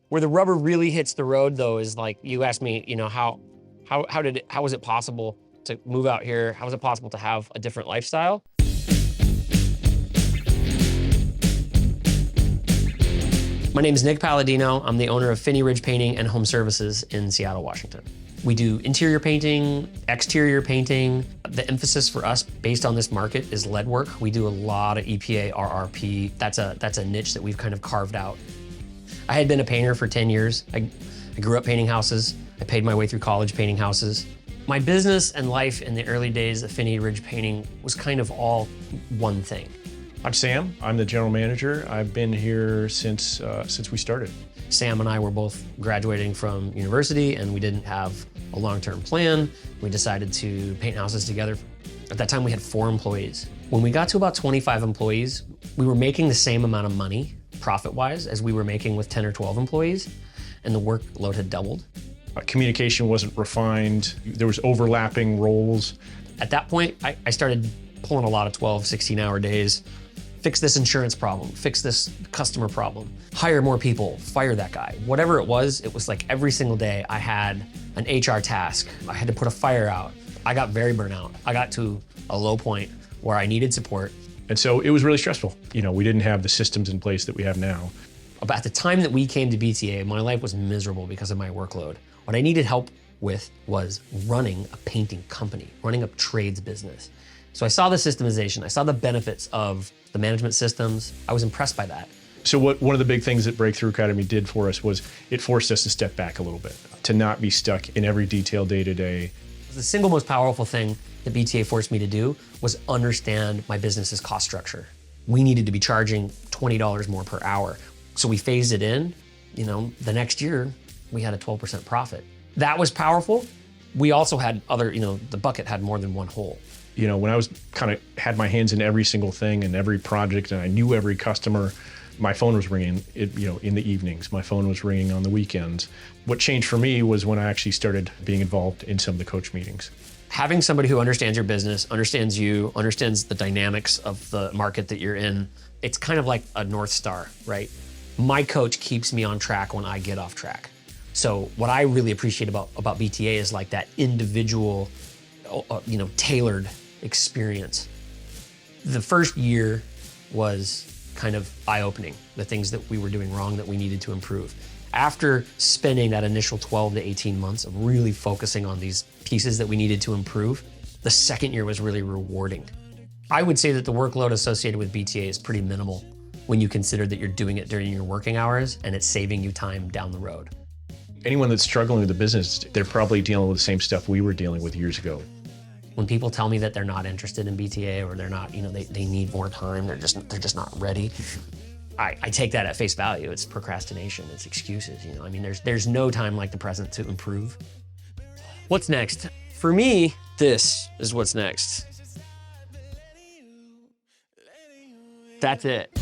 Where the rubber really hits the road, though, is like you asked me, you know, how was it possible to move out here? How was it possible to have a different lifestyle? My name is Nik Palladino. I'm the owner of Finney Ridge Painting and Home Services in Seattle, Washington. We do interior painting, exterior painting. The emphasis for us based on this market is lead work. We do a lot of EPA, RRP. That's a niche that we've kind of carved out. I had been a painter for 10 years. I grew up painting houses. I paid my way through college painting houses. My business and life in the early days of Finney Ridge Painting was kind of all one thing. I'm Sam. I'm the general manager. I've been here since we started. Sam and I were both graduating from university, and we didn't have a long-term plan. We decided to paint houses together. At that time, we had 4 employees. When we got to about 25 employees, we were making the same amount of money, profit-wise, as we were making with 10 or 12 employees, and the workload had doubled. Communication wasn't refined. There was overlapping roles. At that point, I started pulling a lot of 12, 16-hour days. Fix this insurance problem, fix this customer problem, hire more people, fire that guy. Whatever it was like every single day I had an HR task. I had to put a fire out. I got very burnt out. I got to a low point where I needed support. And so it was really stressful. You know, we didn't have the systems in place that we have now. At the time that we came to BTA, my life was miserable because of my workload. What I needed help with was running a painting company, running a trades business. So I saw the systemization, I saw the benefits of the management systems. I was impressed by that. So one of the big things that Breakthrough Academy did for us was it forced us to step back a little bit, to not be stuck in every detail day to day. The single most powerful thing that BTA forced me to do was understand my business's cost structure. We needed to be charging $20 more per hour. So we phased it in. You know, the next year we had a 12% profit. That was powerful. We also had other, you know, the bucket had more than one hole. You know, when I was had my hands in every single thing and every project, and I knew every customer, my phone was ringing, in the evenings. My phone was ringing on the weekends. What changed for me was when I actually started being involved in some of the coach meetings. Having somebody who understands your business, understands you, understands the dynamics of the market that you're in, it's kind of like a North Star, right? My coach keeps me on track when I get off track. So what I really appreciate about BTA is like that individual, tailored experience. The first year was kind of eye-opening, the things that we were doing wrong that we needed to improve. After spending that initial 12 to 18 months of really focusing on these pieces that we needed to improve, the second year was really rewarding. I would say that the workload associated with BTA is pretty minimal when you consider that you're doing it during your working hours and it's saving you time down the road. Anyone that's struggling with the business, they're probably dealing with the same stuff we were dealing with years ago. When people tell me that they're not interested in BTA or they're not, they need more time, they're just not ready, I take that at face value. It's procrastination, it's excuses. I mean, there's no time like the present to improve. What's next? For me, this is what's next. That's it.